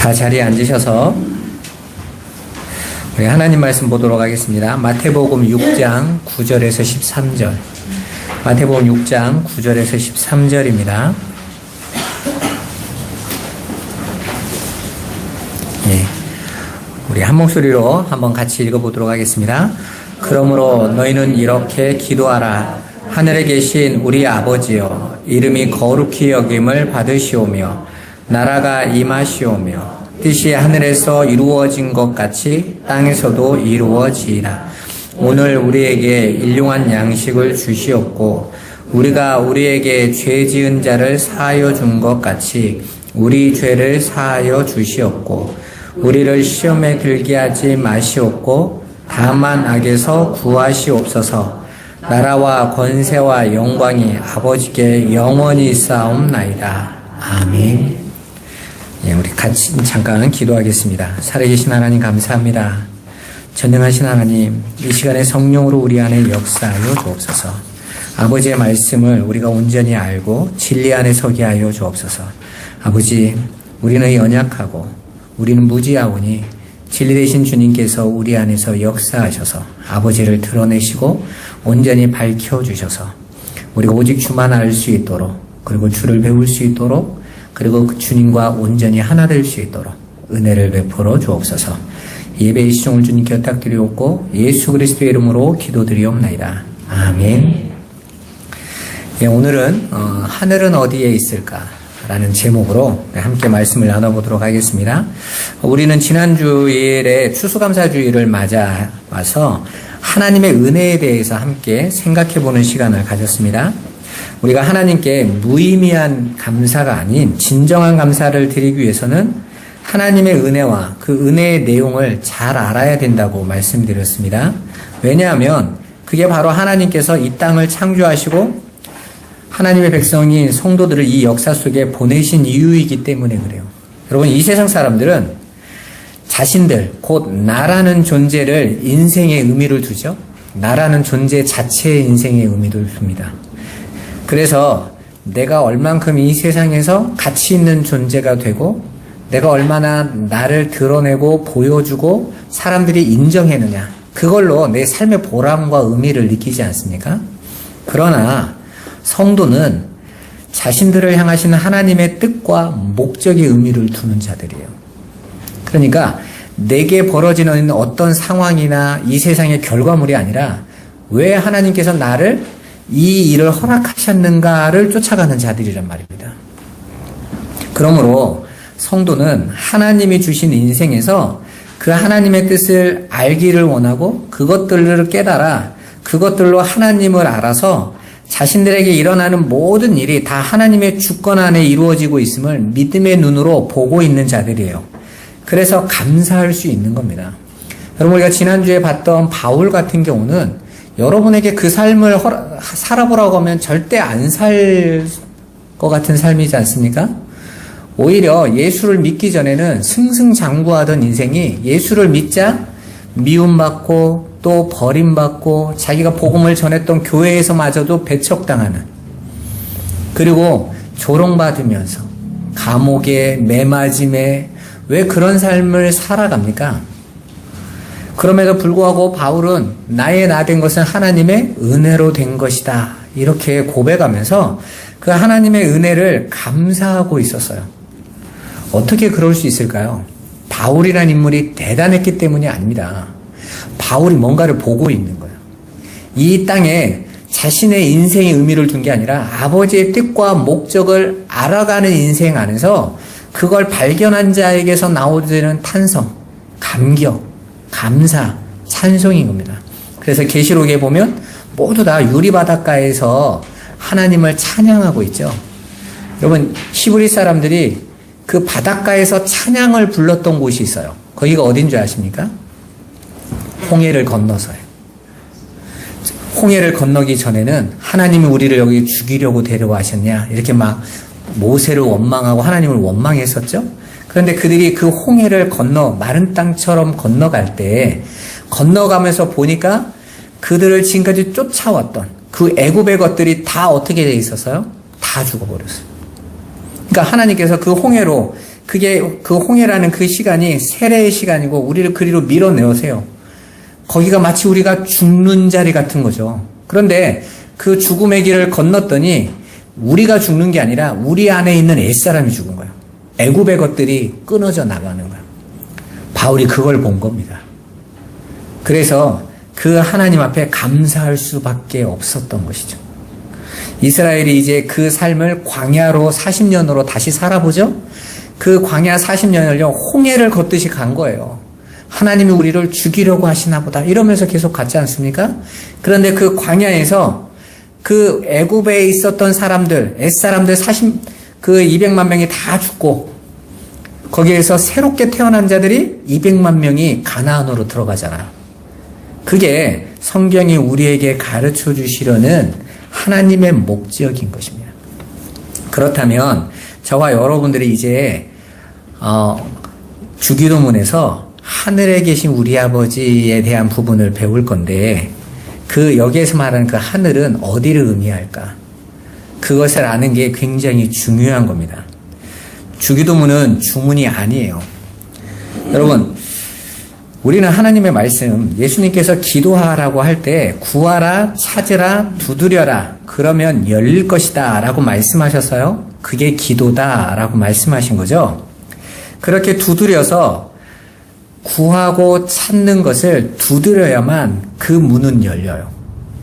다 자리에 앉으셔서 우리 하나님 말씀 보도록 하겠습니다. 마태복음 6장 9절에서 13절. 마태복음 6장 9절에서 13절입니다. 우리 한 목소리로 한번 같이 읽어보도록 하겠습니다. 그러므로 너희는 이렇게 기도하라. 하늘에 계신 우리 아버지여, 이름이 거룩히 여김을 받으시오며 나라가 임하시오며 뜻이 하늘에서 이루어진 것 같이 땅에서도 이루어지이라. 오늘 우리에게 일용할 양식을 주시옵고 우리가 우리에게 죄 지은 자를 사하여 준 것 같이 우리 죄를 사하여 주시옵고 우리를 시험에 들게 하지 마시옵고 다만 악에서 구하시옵소서. 나라와 권세와 영광이 아버지께 영원히 있사옵나이다. 아멘. 우리 같이 잠깐 기도하겠습니다. 살아계신 하나님 감사합니다. 전능하신 하나님, 이 시간에 성령으로 우리 안에 역사하여 주옵소서. 아버지의 말씀을 우리가 온전히 알고 진리 안에 서게 하여 주옵소서. 아버지, 우리는 연약하고 우리는 무지하오니 진리 되신 주님께서 우리 안에서 역사하셔서 아버지를 드러내시고 온전히 밝혀주셔서 우리가 오직 주만 알 수 있도록, 그리고 주를 배울 수 있도록, 그리고 그 주님과 온전히 하나 될 수 있도록 은혜를 베풀어 주옵소서. 예배의 시종을 주님께 부탁드리옵고 예수 그리스도의 이름으로 기도드리옵나이다. 아멘. 오늘은 하늘은 어디에 있을까? 라는 제목으로 함께 말씀을 나눠보도록 하겠습니다. 우리는 지난 주일에 추수감사주일을 맞아 와서 하나님의 은혜에 대해서 함께 생각해보는 시간을 가졌습니다. 우리가 하나님께 무의미한 감사가 아닌 진정한 감사를 드리기 위해서는 하나님의 은혜와 그 은혜의 내용을 잘 알아야 된다고 말씀드렸습니다. 왜냐하면 그게 바로 하나님께서 이 땅을 창조하시고 하나님의 백성인 성도들을 이 역사 속에 보내신 이유이기 때문에 그래요. 여러분, 이 세상 사람들은 자신들, 곧 나라는 존재를 인생의 의미를 두죠. 나라는 존재 자체의 인생의 의미를 둡니다. 그래서 내가 얼만큼 이 세상에서 가치 있는 존재가 되고 내가 얼마나 나를 드러내고 보여주고 사람들이 인정했느냐, 그걸로 내 삶의 보람과 의미를 느끼지 않습니까? 그러나 성도는 자신들을 향하시는 하나님의 뜻과 목적의 의미를 두는 자들이에요. 그러니까 내게 벌어지는 어떤 상황이나 이 세상의 결과물이 아니라 왜 하나님께서 나를 이 일을 허락하셨는가를 쫓아가는 자들이란 말입니다. 그러므로 성도는 하나님이 주신 인생에서 그 하나님의 뜻을 알기를 원하고 그것들을 깨달아 그것들로 하나님을 알아서 자신들에게 일어나는 모든 일이 다 하나님의 주권 안에 이루어지고 있음을 믿음의 눈으로 보고 있는 자들이에요. 그래서 감사할 수 있는 겁니다. 여러분, 우리가 지난주에 봤던 바울 같은 경우는 여러분에게 그 삶을 살아보라고 하면 절대 안 살 것 같은 삶이지 않습니까? 오히려 예수를 믿기 전에는 승승장구하던 인생이 예수를 믿자 미움받고 또 버림받고 자기가 복음을 전했던 교회에서마저도 배척당하는, 그리고 조롱받으면서 감옥에 매맞음에 왜 그런 삶을 살아갑니까? 그럼에도 불구하고 바울은 나의 나 된 것은 하나님의 은혜로 된 것이다, 이렇게 고백하면서 그 하나님의 은혜를 감사하고 있었어요. 어떻게 그럴 수 있을까요? 바울이라는 인물이 대단했기 때문이 아닙니다. 바울이 뭔가를 보고 있는 거예요. 이 땅에 자신의 인생의 의미를 둔 게 아니라 아버지의 뜻과 목적을 알아가는 인생 안에서 그걸 발견한 자에게서 나오는 탄성, 감격, 감사, 찬송인 겁니다. 그래서 계시록에 보면 모두 다 유리바닷가에서 하나님을 찬양하고 있죠. 여러분, 히브리 사람들이 그 바닷가에서 찬양을 불렀던 곳이 있어요. 거기가 어딘 줄 아십니까? 홍해를 건너서요. 홍해를 건너기 전에는 하나님이 우리를 여기 죽이려고 데려가셨냐, 이렇게 막 모세를 원망하고 하나님을 원망했었죠. 그런데 그들이 그 홍해를 건너 마른 땅처럼 건너갈 때 건너가면서 보니까 그들을 지금까지 쫓아왔던 그 애굽의 것들이 다 어떻게 돼 있었어요? 다 죽어버렸어요. 그러니까 하나님께서 그 홍해로 그게 그 홍해라는 그 시간이 세례의 시간이고 우리를 그리로 밀어내세요. 거기가 마치 우리가 죽는 자리 같은 거죠. 그런데 그 죽음의 길을 건넜더니 우리가 죽는 게 아니라 우리 안에 있는 옛사람이 죽은 거예요. 애굽의 것들이 끊어져 나가는 거예요. 바울이 그걸 본 겁니다. 그래서 그 하나님 앞에 감사할 수밖에 없었던 것이죠. 이스라엘이 이제 그 삶을 광야로 40년으로 다시 살아보죠. 그 광야 40년을요 홍해를 걷듯이 간 거예요. 하나님이 우리를 죽이려고 하시나 보다 이러면서 계속 갔지 않습니까? 그런데 그 광야에서 그 애굽에 있었던 사람들, 옛사람들 200만 명이 다 죽고 거기에서 새롭게 태어난 자들이 200만 명이 가나안으로 들어가잖아요. 그게 성경이 우리에게 가르쳐 주시려는 하나님의 목적인 것입니다. 그렇다면 저와 여러분들이 이제 주기도문에서 하늘에 계신 우리 아버지에 대한 부분을 배울 건데 그 여기에서 말하는 그 하늘은 어디를 의미할까? 그것을 아는 게 굉장히 중요한 겁니다. 주기도문은 주문이 아니에요. 여러분, 우리는 하나님의 말씀, 예수님께서 기도하라고 할 때 구하라, 찾으라, 두드려라, 그러면 열릴 것이다 라고 말씀하셨어요. 그게 기도다 라고 말씀하신 거죠. 그렇게 두드려서 구하고 찾는 것을 두드려야만 그 문은 열려요.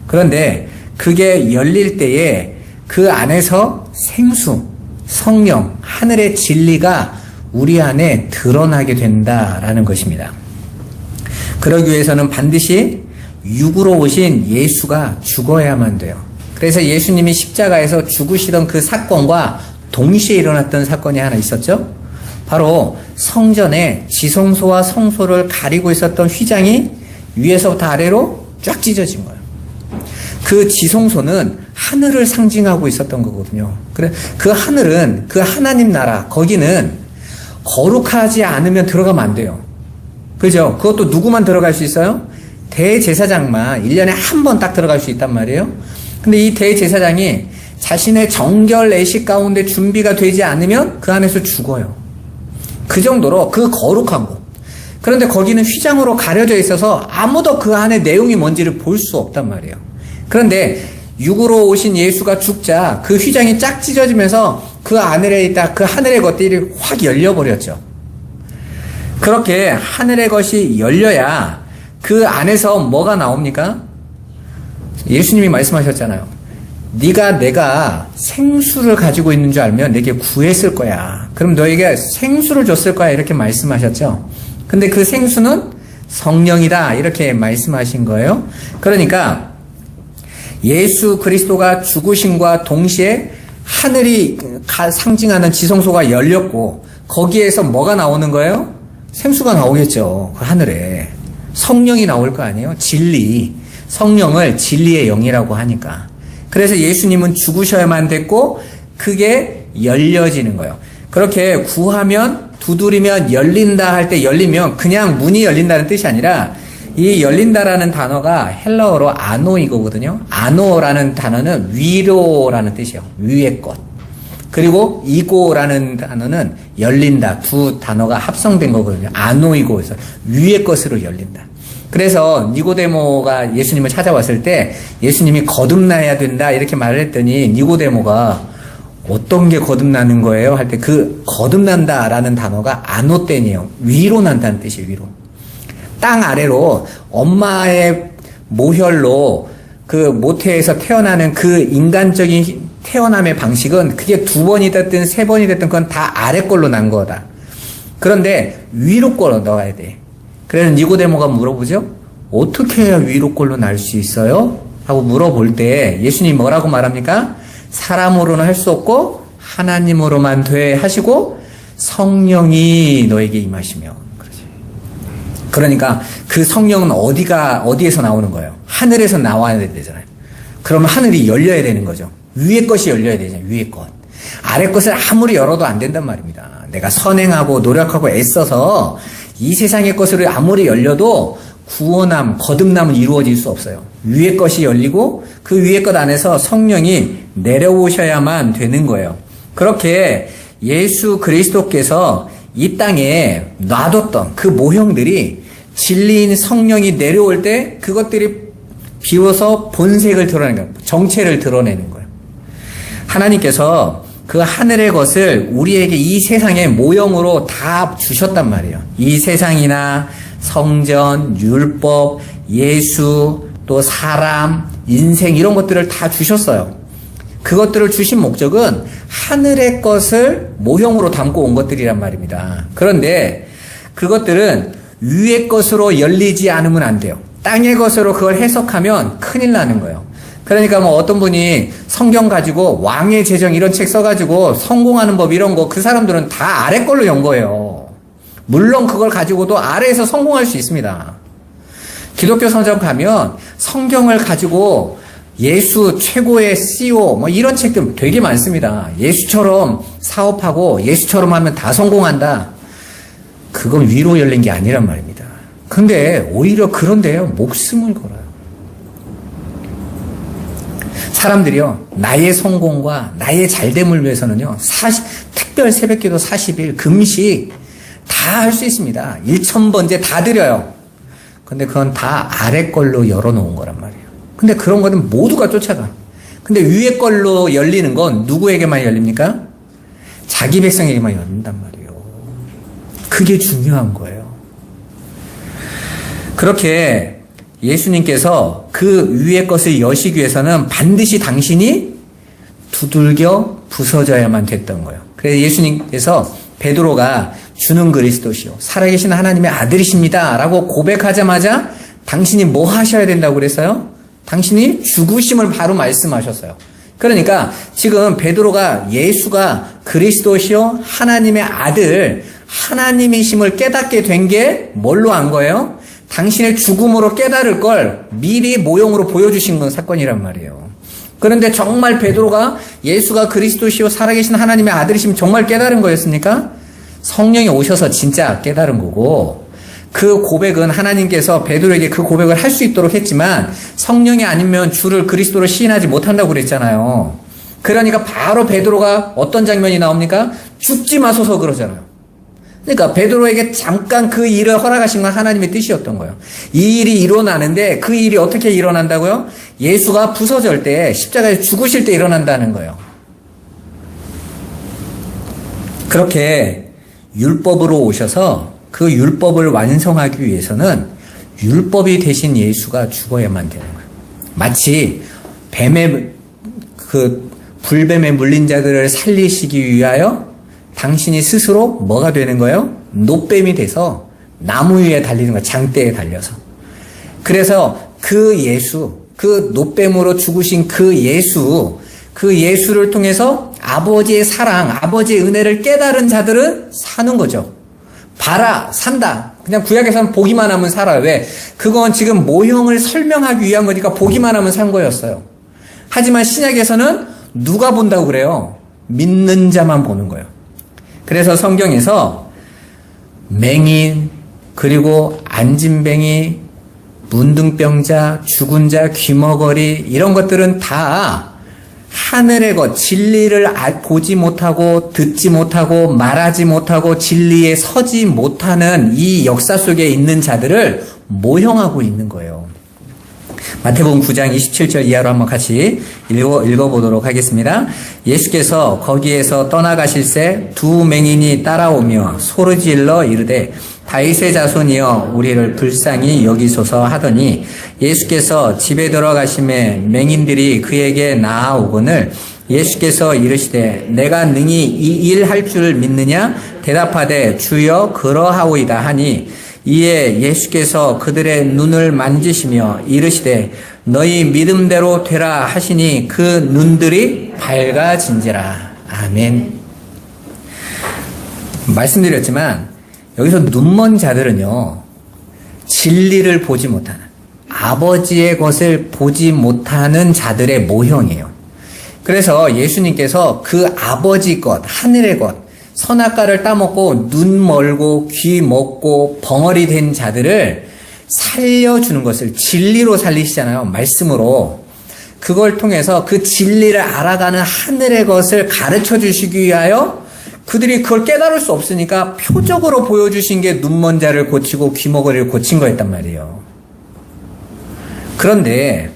그런데 그게 열릴 때에 그 안에서 생수, 성령, 하늘의 진리가 우리 안에 드러나게 된다라는 것입니다. 그러기 위해서는 반드시 육으로 오신 예수가 죽어야만 돼요. 그래서 예수님이 십자가에서 죽으시던 그 사건과 동시에 일어났던 사건이 하나 있었죠. 바로 성전에 지성소와 성소를 가리고 있었던 휘장이 위에서부터 아래로 쫙 찢어진 거예요. 그 지성소는 하늘을 상징하고 있었던 거거든요. 그래, 그 하늘은 그 하나님 나라, 거기는 거룩하지 않으면 들어가면 안 돼요. 그죠? 그것도 누구만 들어갈 수 있어요? 대제사장만 1년에 한 번 딱 들어갈 수 있단 말이에요. 근데 이 대제사장이 자신의 정결 예식 가운데 준비가 되지 않으면 그 안에서 죽어요. 그 정도로 그 거룩한 곳. 그런데 거기는 휘장으로 가려져 있어서 아무도 그 안에 내용이 뭔지를 볼 수 없단 말이에요. 그런데 육으로 오신 예수가 죽자 그 휘장이 쫙 찢어지면서 그 안에 있다 그 하늘의 것들이 확 열려버렸죠. 그렇게 하늘의 것이 열려야 그 안에서 뭐가 나옵니까? 예수님이 말씀하셨잖아요. 내가 생수를 가지고 있는 줄 알면 내게 구했을 거야. 그럼 너에게 생수를 줬을 거야. 이렇게 말씀하셨죠. 근데 그 생수는 성령이다. 이렇게 말씀하신 거예요. 그러니까 예수 그리스도가 죽으심과 동시에 하늘이 상징하는 지성소가 열렸고 거기에서 뭐가 나오는 거예요? 생수가 나오겠죠. 그 하늘에. 성령이 나올 거 아니에요? 진리. 성령을 진리의 영이라고 하니까. 그래서 예수님은 죽으셔야만 됐고 그게 열려지는 거예요. 그렇게 구하면 두드리면 열린다 할 때 열리면 그냥 문이 열린다는 뜻이 아니라 이 열린다라는 단어가 헬라어로 아노이거든요. 아노라는 단어는 위로라는 뜻이에요. 위의 것. 그리고 이고라는 단어는 열린다. 두 단어가 합성된 거거든요. 아노이고에서 위의 것으로 열린다. 그래서 니고데모가 예수님을 찾아왔을 때 예수님이 거듭나야 된다 이렇게 말을 했더니 니고데모가 어떤 게 거듭나는 거예요? 할 때 그 거듭난다라는 단어가 아노땐이에요. 위로 난다는 뜻이에요. 위로. 땅 아래로 엄마의 모혈로 그 모태에서 태어나는 그 인간적인 태어남의 방식은 그게 2번이 됐든 3번이 됐든 그건 다 아래 걸로 난 거다. 그런데 위로 걸로 넣어야 돼. 그래서 니고데모가 물어보죠. 어떻게 해야 위로 걸로 날 수 있어요? 하고 물어볼 때 예수님이 뭐라고 말합니까? 사람으로는 할 수 없고 하나님으로만 돼 하시고 성령이 너에게 임하시며. 그러니까 그 성령은 어디에서 나오는 거예요? 하늘에서 나와야 되잖아요. 그러면 하늘이 열려야 되는 거죠. 위의 것이 열려야 되잖아요. 위의 것. 아래 것을 아무리 열어도 안 된단 말입니다. 내가 선행하고 노력하고 애써서 이 세상의 것을 아무리 열려도 구원함, 거듭남은 이루어질 수 없어요. 위의 것이 열리고 그 위의 것 안에서 성령이 내려오셔야만 되는 거예요. 그렇게 예수 그리스도께서 이 땅에 놔뒀던 그 모형들이 진리인 성령이 내려올 때 그것들이 비로소 본색을 드러내는 거예요. 정체를 드러내는 거예요. 하나님께서 그 하늘의 것을 우리에게 이 세상의 모형으로 다 주셨단 말이에요. 이 세상이나 성전, 율법, 예수, 또 사람, 인생 이런 것들을 다 주셨어요. 그것들을 주신 목적은 하늘의 것을 모형으로 담고 온 것들이란 말입니다. 그런데 그것들은 위의 것으로 열리지 않으면 안 돼요. 땅의 것으로 그걸 해석하면 큰일 나는 거예요. 그러니까 뭐 어떤 분이 성경 가지고 왕의 재정 이런 책 써가지고 성공하는 법 이런 거 그 사람들은 다 아래 걸로 연 거예요. 물론 그걸 가지고도 아래에서 성공할 수 있습니다. 기독교 성경 가면 성경을 가지고 예수 최고의 CEO 뭐 이런 책들 되게 많습니다. 예수처럼 사업하고 예수처럼 하면 다 성공한다. 그건 위로 열린 게 아니란 말입니다. 근데 오히려 그런데요, 목숨을 걸어요. 사람들이요, 나의 성공과 나의 잘됨을 위해서는요, 특별 새벽기도 40일, 금식 다 할 수 있습니다. 1000번째 다 드려요. 근데 그건 다 아래 걸로 열어놓은 거란 말이에요. 근데 그런 거는 모두가 쫓아가. 근데 위에 걸로 열리는 건 누구에게만 열립니까? 자기 백성에게만 열린단 말이에요. 그게 중요한 거예요. 그렇게 예수님께서 그 위의 것을 여시기 위해서는 반드시 당신이 두들겨 부서져야만 됐던 거예요. 그래서 예수님께서 베드로가 주는 그리스도시요 살아계신 하나님의 아들이십니다 라고 고백하자마자 당신이 뭐 하셔야 된다고 그랬어요? 당신이 죽으심을 바로 말씀하셨어요. 그러니까 지금 베드로가 예수가 그리스도시요 하나님의 아들 하나님이심을 깨닫게 된 게 뭘로 안 거예요? 당신의 죽음으로 깨달을 걸 미리 모형으로 보여주신 건 사건이란 말이에요. 그런데 정말 베드로가 예수가 그리스도시요 살아계신 하나님의 아들이시면 정말 깨달은 거였습니까? 성령이 오셔서 진짜 깨달은 거고, 그 고백은 하나님께서 베드로에게 그 고백을 할 수 있도록 했지만 성령이 아니면 주를 그리스도로 시인하지 못한다고 그랬잖아요. 그러니까 바로 베드로가 어떤 장면이 나옵니까? 죽지 마소서 그러잖아요. 그러니까 베드로에게 잠깐 그 일을 허락하신 건 하나님의 뜻이었던 거예요. 이 일이 일어나는데 그 일이 어떻게 일어난다고요? 예수가 부서질 때, 십자가에 죽으실 때 일어난다는 거예요. 그렇게 율법으로 오셔서 그 율법을 완성하기 위해서는 율법이 대신 예수가 죽어야만 되는 거예요. 마치 불뱀에 물린 자들을 살리시기 위하여 당신이 스스로 뭐가 되는 거예요? 노뱀이 돼서 나무 위에 달리는 거예요. 장대에 달려서. 그래서 그 예수, 그 노뱀으로 죽으신 그 예수를 통해서 아버지의 사랑, 아버지의 은혜를 깨달은 자들은 사는 거죠. 봐라, 산다. 그냥 구약에서는 보기만 하면 살아요. 왜? 그건 지금 모형을 설명하기 위한 거니까 보기만 하면 산 거였어요. 하지만 신약에서는 누가 본다고 그래요? 믿는 자만 보는 거예요. 그래서 성경에서 맹인, 그리고 안진뱅이, 문둥병자, 죽은 자, 귀머거리 이런 것들은 다 하늘의 것, 진리를 보지 못하고 듣지 못하고 말하지 못하고 진리에 서지 못하는 이 역사 속에 있는 자들을 모형하고 있는 거예요. 마태복음 9장 27절 이하로 한번 같이 읽어보도록 하겠습니다. 예수께서 거기에서 떠나가실새 두 맹인이 따라오며 소리질러 이르되 다윗의 자손이여 우리를 불쌍히 여기소서 하더니 예수께서 집에 들어가심에 맹인들이 그에게 나아오거늘 예수께서 이르시되 내가 능히 이 일 할 줄 믿느냐 대답하되 주여 그러하오이다 하니 이에 예수께서 그들의 눈을 만지시며 이르시되 너희 믿음대로 되라 하시니 그 눈들이 밝아진지라. 아멘. 말씀드렸지만 여기서 눈먼 자들은요, 진리를 보지 못하는, 아버지의 것을 보지 못하는 자들의 모형이에요. 그래서 예수님께서 그 아버지 것, 하늘의 것, 선악과를 따먹고 눈 멀고 귀 먹고 벙어리 된 자들을 살려주는 것을 진리로 살리시잖아요. 말씀으로. 그걸 통해서 그 진리를 알아가는 하늘의 것을 가르쳐 주시기 위하여 그들이 그걸 깨달을 수 없으니까 표적으로 보여주신 게 눈먼 자를 고치고 귀머거리를 고친 거였단 말이에요. 그런데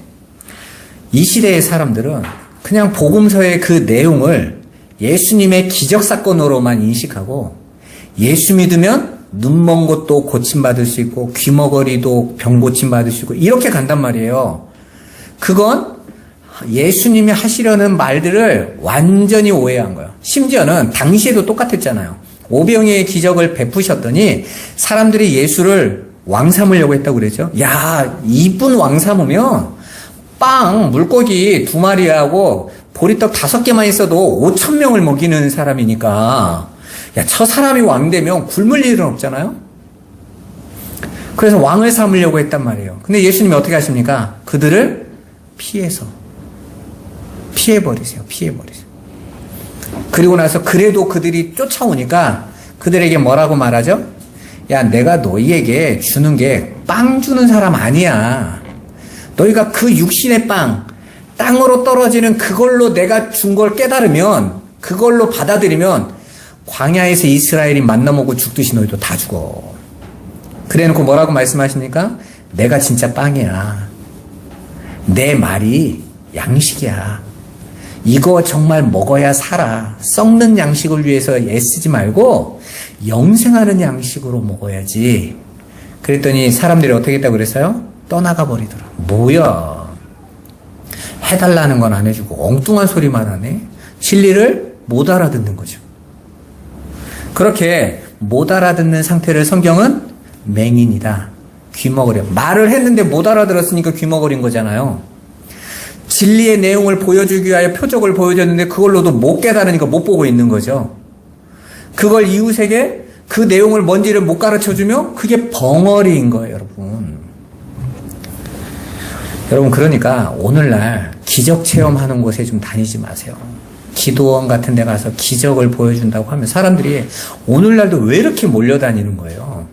이 시대의 사람들은 그냥 복음서의 그 내용을 예수님의 기적사건으로만 인식하고 예수 믿으면 눈먼 것도 고침받을 수 있고 귀머거리도 병 고침받을 수 있고 이렇게 간단 말이에요. 그건 예수님이 하시려는 말들을 완전히 오해한 거예요. 심지어는 당시에도 똑같았잖아요. 오병이의 기적을 베푸셨더니 사람들이 예수를 왕 삼으려고 했다고 그랬죠. 야, 이분 왕 삼으면 빵, 물고기 2마리하고 보리떡 5개만 있어도 5,000명을 먹이는 사람이니까 야, 저 사람이 왕 되면 굶을 일은 없잖아요. 그래서 왕을 삼으려고 했단 말이에요. 근데 예수님이 어떻게 하십니까? 그들을 피해버리세요. 그리고 나서 그래도 그들이 쫓아오니까 그들에게 뭐라고 말하죠? 야, 내가 너희에게 주는 게 빵 주는 사람 아니야. 너희가 그 육신의 빵, 땅으로 떨어지는 그걸로 내가 준 걸 깨달으면, 그걸로 받아들이면 광야에서 이스라엘이 만나 먹고 죽듯이 너희도 다 죽어. 그래놓고 뭐라고 말씀하십니까? 내가 진짜 빵이야. 내 말이 양식이야. 이거 정말 먹어야 살아. 썩는 양식을 위해서 애쓰지 말고 영생하는 양식으로 먹어야지. 그랬더니 사람들이 어떻게 했다고 그랬어요? 떠나가 버리더라. 뭐야? 해달라는 건 안 해주고 엉뚱한 소리만 하네. 진리를 못 알아듣는 거죠. 그렇게 못 알아듣는 상태를 성경은 맹인이다. 귀머거려. 말을 했는데 못 알아들었으니까 귀머거린 거잖아요. 진리의 내용을 보여주기 위하여 표적을 보여줬는데 그걸로도 못 깨달으니까 못 보고 있는 거죠. 그걸 이웃에게 그 내용을 뭔지를 못 가르쳐주면 그게 벙어리인 거예요, 여러분. 여러분, 그러니까 오늘날 기적 체험하는 곳에 좀 다니지 마세요. 기도원 같은 데 가서 기적을 보여준다고 하면 사람들이 오늘날도 왜 이렇게 몰려다니는 거예요?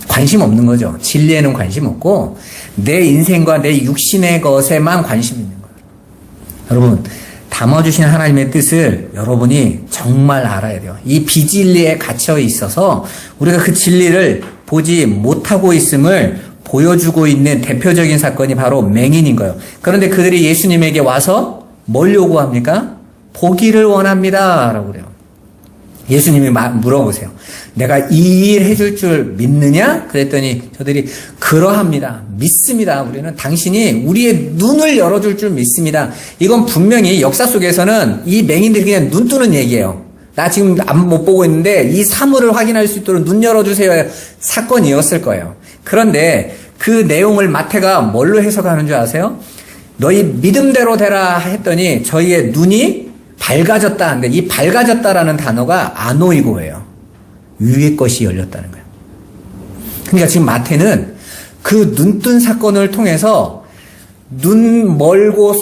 관심 없는 거죠. 진리에는 관심 없고 내 인생과 내 육신의 것에만 관심 있는 거예요. 여러분, 담아주신 하나님의 뜻을 여러분이 정말 알아야 돼요. 이 비진리에 갇혀 있어서 우리가 그 진리를 보지 못하고 있음을 보여주고 있는 대표적인 사건이 바로 맹인인 거예요. 그런데 그들이 예수님에게 와서 뭘 요구합니까? 보기를 원합니다 라고 그래요. 예수님이 물어보세요. 내가 이 일 해줄 줄 믿느냐? 그랬더니 저들이 그러합니다. 믿습니다. 우리는 당신이 우리의 눈을 열어줄 줄 믿습니다. 이건 분명히 역사 속에서는 이 맹인들이 그냥 눈 뜨는 얘기예요. 나 지금 못 보고 있는데 이 사물을 확인할 수 있도록 눈 열어주세요. 사건이었을 거예요. 그런데 그 내용을 마태가 뭘로 해석하는 줄 아세요? 너희 믿음대로 되라 했더니 저희의 눈이 밝아졌다 하는데 이 밝아졌다라는 단어가 아노이고예요. 위의 것이 열렸다는 거예요. 그러니까 지금 마태는 그 눈뜬 사건을 통해서 눈 멀고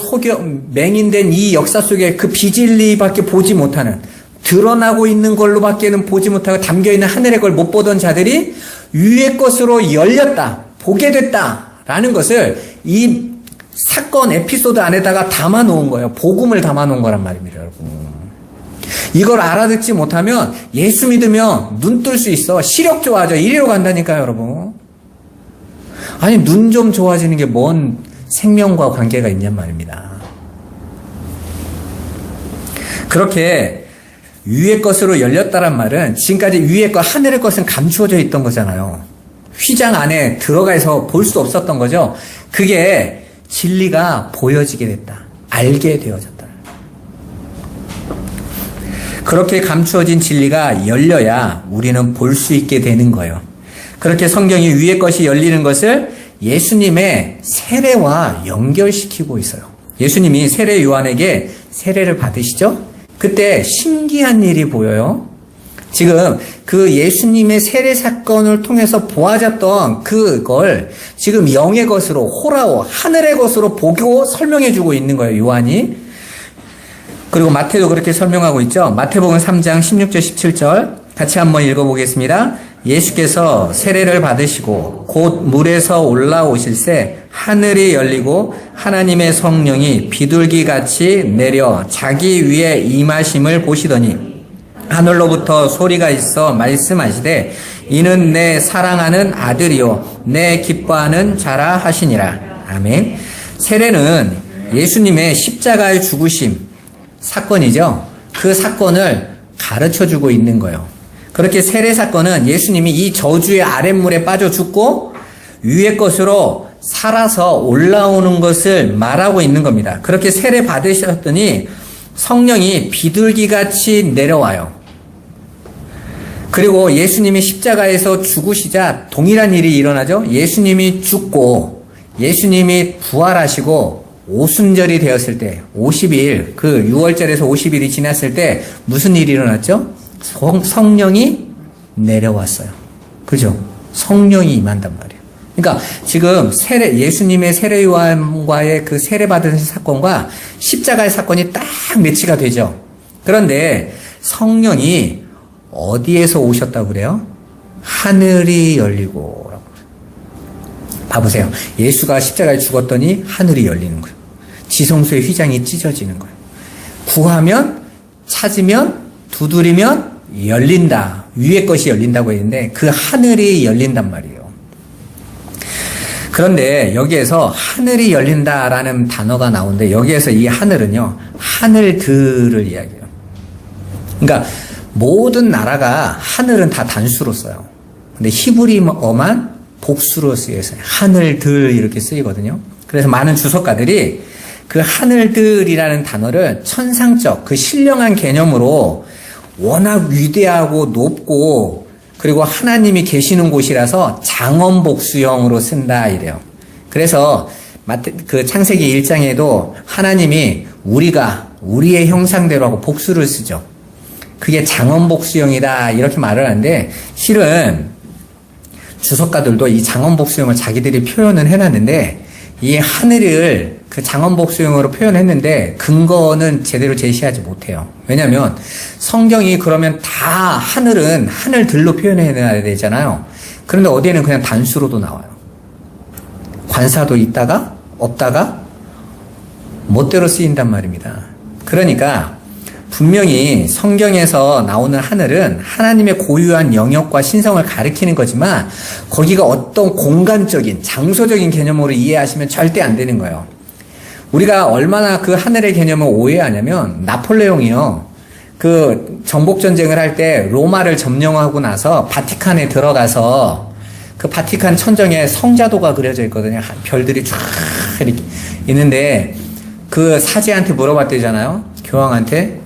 맹인된 이 역사 속에 그 비진리밖에 보지 못하는 드러나고 있는 걸로밖에는 보지 못하고 담겨있는 하늘의 걸 못 보던 자들이 위의 것으로 열렸다. 보게 됐다라는 것을 이 사건 에피소드 안에다가 담아 놓은 거예요. 복음을 담아 놓은 거란 말입니다, 여러분. 이걸 알아듣지 못하면 예수 믿으면 눈 뜰 수 있어. 시력 좋아져. 이리로 간다니까요, 여러분. 아니, 눈 좀 좋아지는 게 뭔 생명과 관계가 있냔 말입니다. 그렇게 위의 것으로 열렸다란 말은 지금까지 위의 것, 하늘의 것은 감추어져 있던 거잖아요. 휘장 안에 들어가서 볼 수 없었던 거죠. 그게 진리가 보여지게 됐다. 알게 되어졌다. 그렇게 감추어진 진리가 열려야 우리는 볼 수 있게 되는 거예요. 그렇게 성경이 위의 것이 열리는 것을 예수님의 세례와 연결시키고 있어요. 예수님이 세례 요한에게 세례를 받으시죠? 그때 신기한 일이 보여요. 지금 그 예수님의 세례 사건을 통해서 보아졌던 그걸 지금 영의 것으로, 호라오, 하늘의 것으로 보고 설명해주고 있는 거예요, 요한이. 그리고 마태도 그렇게 설명하고 있죠. 마태복음 3장 16절 17절 같이 한번 읽어보겠습니다. 예수께서 세례를 받으시고 곧 물에서 올라오실새 하늘이 열리고 하나님의 성령이 비둘기같이 내려 자기 위에 임하심을 보시더니 하늘로부터 소리가 있어 말씀하시되 이는 내 사랑하는 아들이요 내 기뻐하는 자라 하시니라. 아멘. 세례는 예수님의 십자가의 죽으심 사건이죠. 그 사건을 가르쳐주고 있는 거예요. 그렇게 세례 사건은 예수님이 이 저주의 아랫물에 빠져 죽고 위의 것으로 살아서 올라오는 것을 말하고 있는 겁니다. 그렇게 세례 받으셨더니 성령이 비둘기같이 내려와요. 그리고 예수님이 십자가에서 죽으시자 동일한 일이 일어나죠. 예수님이 죽고 예수님이 부활하시고 오순절이 되었을 때 50일, 그 6월절에서 50일이 지났을 때 무슨 일이 일어났죠? 성령이 내려왔어요. 그죠? 성령이 임한단 말이에요. 그러니까 지금 예수님의 세례 요한과의 그 세례 받은 사건과 십자가의 사건이 딱 매치가 되죠. 그런데 성령이 어디에서 오셨다고 그래요? 하늘이 열리고. 봐보세요. 예수가 십자가에 죽었더니 하늘이 열리는 거예요. 지성소의 휘장이 찢어지는 거예요. 구하면, 찾으면, 두드리면 열린다. 위의 것이 열린다고 했는데 그 하늘이 열린단 말이에요. 그런데 여기에서 하늘이 열린다라는 단어가 나오는데 여기에서 이 하늘은요, 하늘들을 이야기해요. 그러니까 모든 나라가 하늘은 다 단수로 써요. 근데 히브리어만 복수로 쓰여서 하늘들 이렇게 쓰이거든요. 그래서 많은 주석가들이 그 하늘들이라는 단어를 천상적, 그 신령한 개념으로 워낙 위대하고 높고 그리고 하나님이 계시는 곳이라서 장엄복수형으로 쓴다 이래요. 그래서 그 창세기 1장에도 하나님이 우리가 우리의 형상대로 하고 복수를 쓰죠. 그게 장엄복수형이다 이렇게 말을 하는데 실은 주석가들도 이 장엄복수형을 자기들이 표현을 해놨는데 이 하늘을 그 장엄복수형으로 표현했는데 근거는 제대로 제시하지 못해요. 왜냐하면 성경이 그러면 다 하늘은 하늘들로 표현해야 되잖아요. 그런데 어디에는 그냥 단수로도 나와요. 관사도 있다가 없다가 멋대로 쓰인단 말입니다. 그러니까 분명히 성경에서 나오는 하늘은 하나님의 고유한 영역과 신성을 가리키는 거지만 거기가 어떤 공간적인 장소적인 개념으로 이해하시면 절대 안 되는 거예요. 우리가 얼마나 그 하늘의 개념을 오해하냐면 나폴레옹이요. 그 정복전쟁을 할 때 로마를 점령하고 나서 바티칸에 들어가서 그 바티칸 천정에 성자도가 그려져 있거든요. 별들이 쫙 이렇게 있는데 그 사제한테 물어봤대잖아요. 교황한테.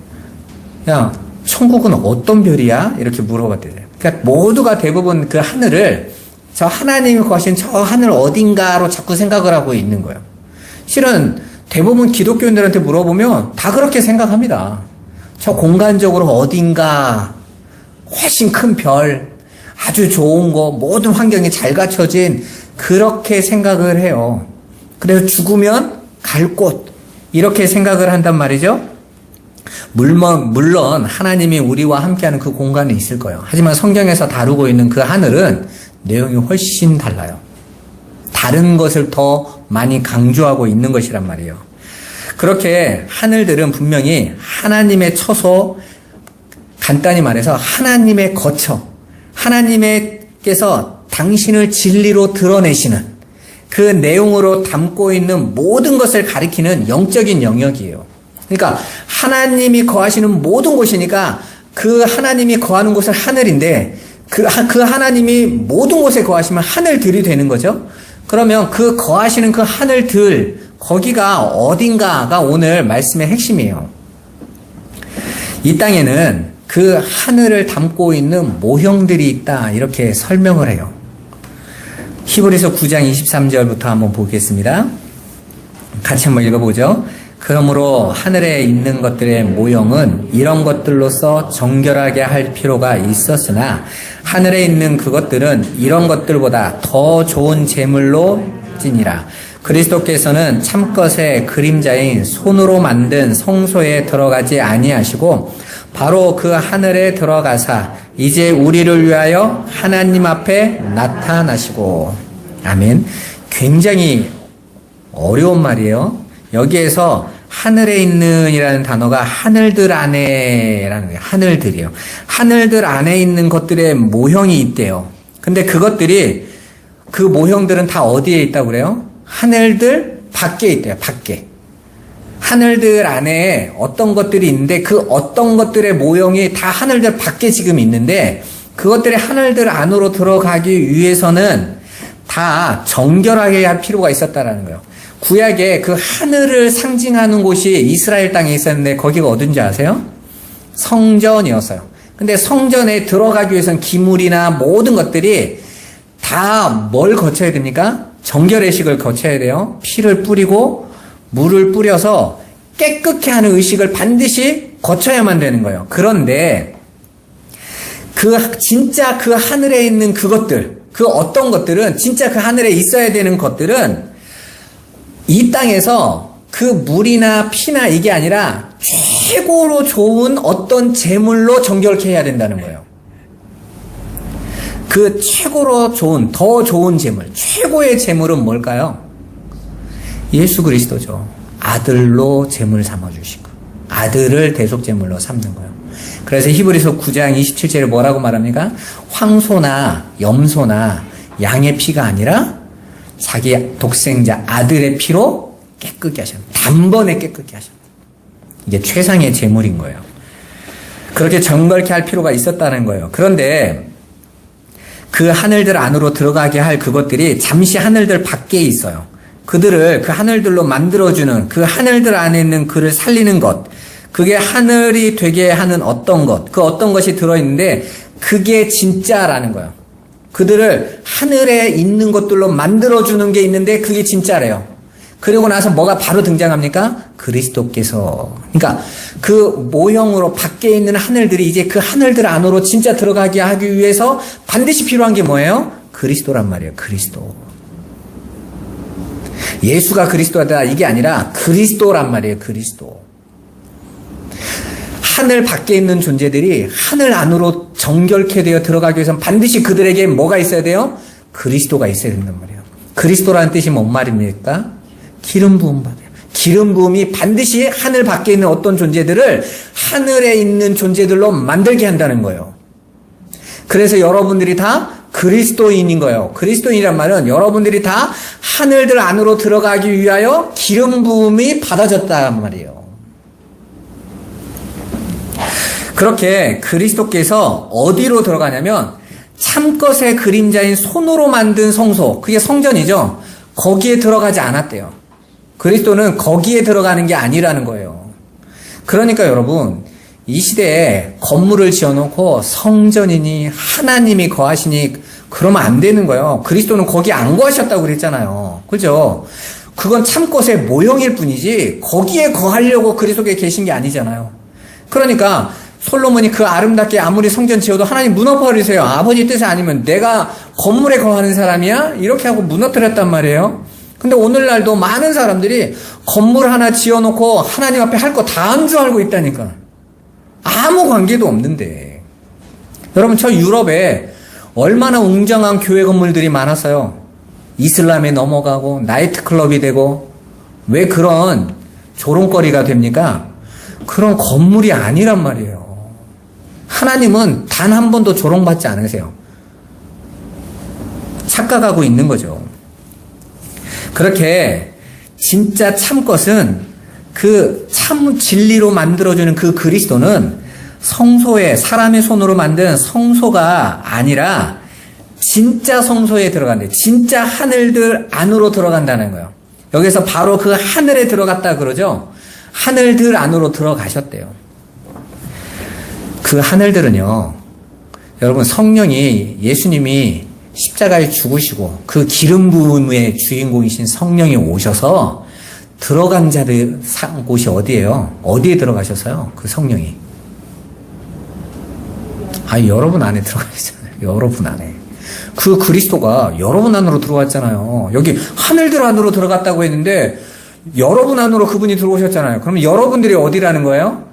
야, 천국은 어떤 별이야? 이렇게 물어봤대요. 그러니까 모두가 대부분 그 하늘을 저 하나님이 거하신 저 하늘 어딘가로 자꾸 생각을 하고 있는 거예요. 실은 대부분 기독교인들한테 물어보면 다 그렇게 생각합니다. 저 공간적으로 어딘가 훨씬 큰 별, 아주 좋은 거, 모든 환경이 잘 갖춰진 그렇게 생각을 해요. 그래서 죽으면 갈 곳, 이렇게 생각을 한단 말이죠. 물론 하나님이 우리와 함께하는 그 공간에 있을 거예요. 하지만 성경에서 다루고 있는 그 하늘은 내용이 훨씬 달라요. 다른 것을 더 많이 강조하고 있는 것이란 말이에요. 그렇게 하늘들은 분명히 하나님의 처소, 간단히 말해서 하나님의 거처, 하나님께서 당신을 진리로 드러내시는 그 내용으로 담고 있는 모든 것을 가리키는 영적인 영역이에요. 그러니까 하나님이 거하시는 모든 곳이니까 그 하나님이 거하는 곳은 하늘인데 그 하나님이 모든 곳에 거하시면 하늘들이 되는 거죠. 그러면 그 거하시는 그 하늘들 거기가 어딘가가 오늘 말씀의 핵심이에요. 이 땅에는 그 하늘을 담고 있는 모형들이 있다 이렇게 설명을 해요. 히브리서 9장 23절부터 한번 보겠습니다. 같이 한번 읽어보죠. 그러므로 하늘에 있는 것들의 모형은 이런 것들로서 정결하게 할 필요가 있었으나 하늘에 있는 그것들은 이런 것들보다 더 좋은 제물로 지니라. 그리스도께서는 참것의 그림자인 손으로 만든 성소에 들어가지 아니하시고 바로 그 하늘에 들어가사 이제 우리를 위하여 하나님 앞에 나타나시고. 아멘. 굉장히 어려운 말이에요. 여기에서 하늘에 있는이라는 단어가 하늘들 안에라는 거예요. 하늘들이에요. 하늘들 안에 있는 것들의 모형이 있대요. 근데 그것들이 그 모형들은 다 어디에 있다고 그래요? 하늘들 밖에 있대요. 밖에. 하늘들 안에 어떤 것들이 있는데 그 어떤 것들의 모형이 다 하늘들 밖에 지금 있는데 그것들이 하늘들 안으로 들어가기 위해서는 다 정결하게 할 필요가 있었다라는 거예요. 구약에 그 하늘을 상징하는 곳이 이스라엘 땅에 있었는데 거기가 어딘지 아세요? 성전이었어요. 근데 성전에 들어가기 위해서는 기물이나 모든 것들이 다 뭘 거쳐야 됩니까? 정결의식을 거쳐야 돼요. 피를 뿌리고 물을 뿌려서 깨끗게 하는 의식을 반드시 거쳐야만 되는 거예요. 그런데 진짜 그 하늘에 있는 그것들, 그 어떤 것들은 진짜 그 하늘에 있어야 되는 것들은 이 땅에서 그 물이나 피나 이게 아니라 최고로 좋은 어떤 제물로 정결케 해야 된다는 거예요. 그 최고로 좋은, 더 좋은 제물, 최고의 제물은 뭘까요? 예수 그리스도죠. 아들로 제물 삼아주시고 아들을 대속제물로 삼는 거예요. 그래서 히브리서 9장 27절에 뭐라고 말합니까? 황소나 염소나 양의 피가 아니라 자기 독생자 아들의 피로 깨끗게 하셨다. 단번에 깨끗게 하셨다. 이게 최상의 제물인 거예요. 그렇게 정결케 할 필요가 있었다는 거예요. 그런데 그 하늘들 안으로 들어가게 할 그것들이 잠시 하늘들 밖에 있어요. 그들을 그 하늘들로 만들어주는 그 하늘들 안에 있는 그를 살리는 것, 그게 하늘이 되게 하는 어떤 것, 그 어떤 것이 들어있는데 그게 진짜라는 거예요. 그들을 하늘에 있는 것들로 만들어주는 게 있는데 그게 진짜래요. 그리고 나서 뭐가 바로 등장합니까? 그리스도께서. 그러니까 그 모형으로 밖에 있는 하늘들이 이제 그 하늘들 안으로 진짜 들어가게 하기 위해서 반드시 필요한 게 뭐예요? 그리스도란 말이에요. 그리스도. 예수가 그리스도다 이게 아니라 그리스도란 말이에요. 그리스도. 하늘 밖에 있는 존재들이 하늘 안으로 정결케 되어 들어가기 위해서는 반드시 그들에게 뭐가 있어야 돼요? 그리스도가 있어야 된단 말이에요. 그리스도라는 뜻이 뭔 말입니까? 기름 부음 받아요. 기름 부음이 반드시 하늘 밖에 있는 어떤 존재들을 하늘에 있는 존재들로 만들게 한다는 거예요. 그래서 여러분들이 다 그리스도인인 거예요. 그리스도인이란 말은 여러분들이 다 하늘들 안으로 들어가기 위하여 기름 부음이 받아졌단 말이에요. 그렇게 그리스도께서 어디로 들어가냐면 참것의 그림자인 손으로 만든 성소, 그게 성전이죠. 거기에 들어가지 않았대요. 그리스도는 거기에 들어가는 게 아니라는 거예요. 그러니까 여러분, 이 시대에 건물을 지어놓고 성전이니 하나님이 거하시니 그러면 안 되는 거예요. 그리스도는 거기 안 거하셨다고 그랬잖아요. 그죠? 그건 참것의 모형일 뿐이지 거기에 거하려고 그리스도에 계신 게 아니잖아요. 그러니까 솔로몬이 그 아름답게 아무리 성전 지어도 하나님 무너버리세요. 아버지 뜻이 아니면 내가 건물에 거하는 사람이야? 이렇게 하고 무너뜨렸단 말이에요. 근데 오늘날도 많은 사람들이 건물 하나 지어놓고 하나님 앞에 할 거 다 한 줄 알고 있다니까. 아무 관계도 없는데. 여러분, 저 유럽에 얼마나 웅장한 교회 건물들이 많았어요. 이슬람에 넘어가고 나이트클럽이 되고. 왜 그런 조롱거리가 됩니까? 그런 건물이 아니란 말이에요. 하나님은 단 한 번도 조롱받지 않으세요. 착각하고 있는 거죠. 그렇게 진짜 참것은 그 참 진리로 만들어주는 그 그리스도는 성소에 사람의 손으로 만든 성소가 아니라 진짜 성소에 들어간대. 진짜 하늘들 안으로 들어간다는 거예요. 여기서 바로 그 하늘에 들어갔다 그러죠. 하늘들 안으로 들어가셨대요. 그 하늘들은요, 여러분 성령이 예수님이 십자가에 죽으시고 그 기름 부음의 주인공이신 성령이 오셔서 들어간 자들 곳이 어디예요? 어디에 들어가셔서요? 그 성령이. 여러분 안에 들어가셨잖아요. 여러분 안에. 그 그리스도가 여러분 안으로 들어왔잖아요. 여기 하늘들 안으로 들어갔다고 했는데 여러분 안으로 그분이 들어오셨잖아요. 그러면 여러분들이 어디라는 거예요?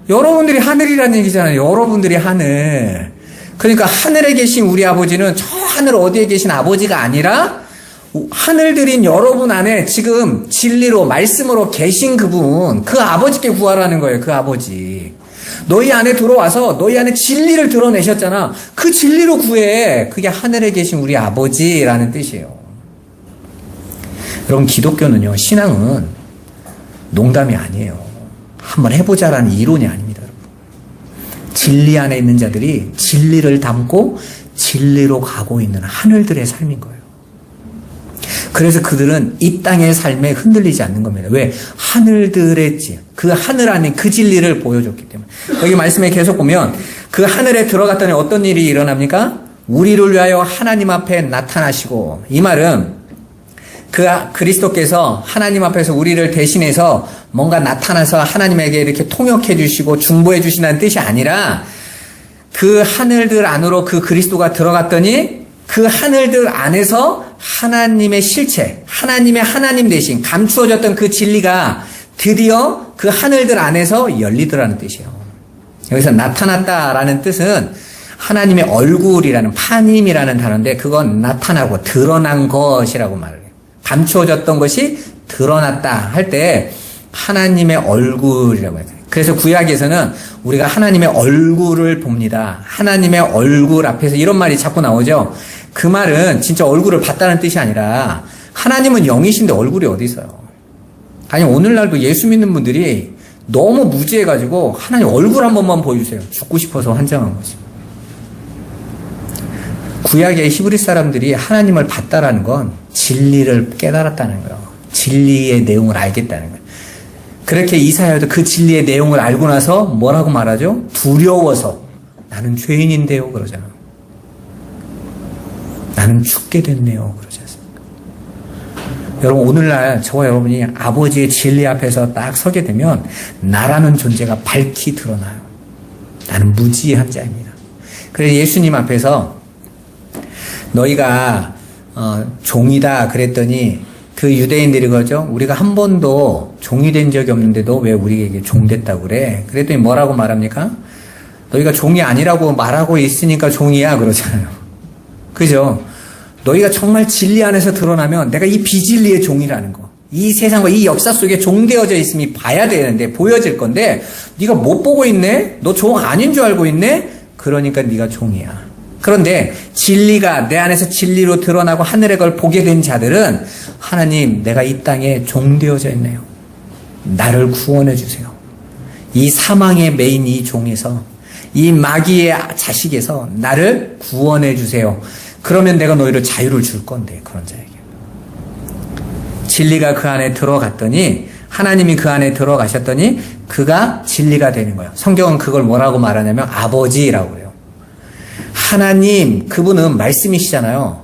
여러분들이 하늘이라는 얘기잖아요. 여러분들이 하늘. 그러니까 하늘에 계신 우리 아버지는 저 하늘 어디에 계신 아버지가 아니라 하늘들인 여러분 안에 지금 진리로 말씀으로 계신 그분, 그 아버지께 구하라는 거예요. 그 아버지. 너희 안에 들어와서 너희 안에 진리를 드러내셨잖아. 그 진리로 구해. 그게 하늘에 계신 우리 아버지라는 뜻이에요. 여러분, 기독교는요, 신앙은 농담이 아니에요. 한번 해보자라는 이론이 아닙니다. 여러분. 진리 안에 있는 자들이 진리를 담고 진리로 가고 있는 하늘들의 삶인 거예요. 그래서 그들은 이 땅의 삶에 흔들리지 않는 겁니다. 왜? 하늘들의 그 하늘 안에 그 진리를 보여줬기 때문에. 여기 말씀에 계속 보면 그 하늘에 들어갔더니 어떤 일이 일어납니까? 우리를 위하여 하나님 앞에 나타나시고, 이 말은 그 그리스도께서 하나님 앞에서 우리를 대신해서 뭔가 나타나서 하나님에게 이렇게 통역해 주시고 중보해 주신다는 뜻이 아니라, 그 하늘들 안으로 그 그리스도가 들어갔더니 그 하늘들 안에서 하나님의 실체, 하나님의 하나님 대신 감추어졌던 그 진리가 드디어 그 하늘들 안에서 열리더라는 뜻이에요. 여기서 나타났다라는 뜻은 하나님의 얼굴이라는, 파님이라는 단어인데, 그건 나타나고 드러난 것이라고 말을 해요. 감추어졌던 것이 드러났다 할 때 하나님의 얼굴이라고 해요. 그래서 구약에서는 우리가 하나님의 얼굴을 봅니다. 하나님의 얼굴 앞에서 이런 말이 자꾸 나오죠. 그 말은 진짜 얼굴을 봤다는 뜻이 아니라, 하나님은 영이신데 얼굴이 어디 있어요? 아니, 오늘날도 예수 믿는 분들이 너무 무지해가지고 하나님 얼굴 한 번만 보여주세요. 죽고 싶어서 환장한 거지. 구약의 히브리 사람들이 하나님을 봤다라는 건 진리를 깨달았다는 거예요. 진리의 내용을 알겠다는 거예요. 그렇게 이사야도 그 진리의 내용을 알고 나서 뭐라고 말하죠? 두려워서 나는 죄인인데요 그러잖아요. 나는 죽게 됐네요 그러지 않습니까? 여러분, 오늘날 저와 여러분이 아버지의 진리 앞에서 딱 서게 되면 나라는 존재가 밝히 드러나요. 나는 무지한 자입니다. 그래서 예수님 앞에서 너희가 종이다 그랬더니 그 유대인들이 그러죠. 우리가 한 번도 종이 된 적이 없는데 너 왜 우리에게 종 됐다고 그래? 그랬더니 뭐라고 말합니까? 너희가 종이 아니라고 말하고 있으니까 종이야 그러잖아요. 그죠? 너희가 정말 진리 안에서 드러나면 내가 이 비진리의 종이라는 거, 이 세상과 이 역사 속에 종되어져 있음이 봐야 되는데, 보여질 건데 네가 못 보고 있네? 너 종 아닌 줄 알고 있네? 그러니까 네가 종이야. 그런데 진리가 내 안에서 진리로 드러나고 하늘의 걸 보게 된 자들은, 하나님, 내가 이 땅에 종되어져 있네요. 나를 구원해 주세요. 이 사망의 메인 이 종에서, 이 마귀의 자식에서 나를 구원해 주세요. 그러면 내가 너희를 자유를 줄 건데, 그런 자에게. 진리가 그 안에 들어갔더니, 하나님이 그 안에 들어가셨더니 그가 진리가 되는 거예요. 성경은 그걸 뭐라고 말하냐면 아버지라고 그래요. 하나님, 그분은 말씀이시잖아요.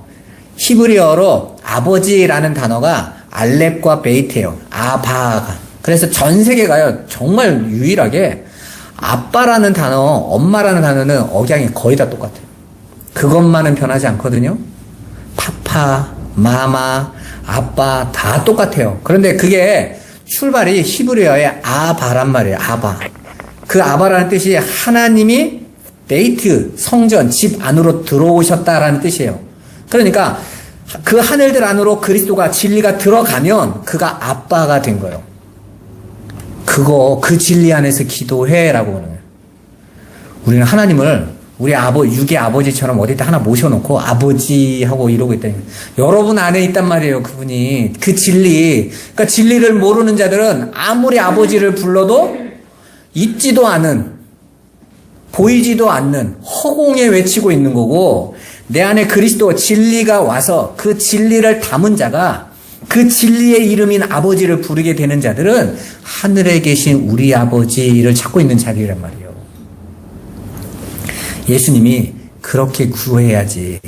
히브리어로 아버지라는 단어가 알렙과 베이트예요. 아바가. 그래서 전 세계가요, 정말 유일하게 아빠라는 단어, 엄마라는 단어는 억양이 거의 다 똑같아요. 그것만은 변하지 않거든요. 파파, 마마, 아빠 다 똑같아요. 그런데 그게 출발이 히브리어의 아바란 말이에요. 아바. 그 아바라는 뜻이 하나님이 베이트, 성전, 집 안으로 들어오셨다라는 뜻이에요. 그러니까 그 하늘들 안으로 그리스도가, 진리가 들어가면 그가 아빠가 된 거예요. 그 진리 안에서 기도해라고 하는 거예요. 우리는 하나님을 우리 육의 아버지처럼 어디다 하나 모셔놓고 아버지 하고 이러고 있다니까. 여러분 안에 있단 말이에요, 그분이. 그 진리. 그러니까 진리를 모르는 자들은 아무리 아버지를 불러도 있지도 않은, 보이지도 않는 허공에 외치고 있는 거고, 내 안에 그리스도 진리가 와서 그 진리를 담은 자가 그 진리의 이름인 아버지를 부르게 되는 자들은 하늘에 계신 우리 아버지를 찾고 있는 자리란 말이에요. 예수님이 그렇게 구해야지.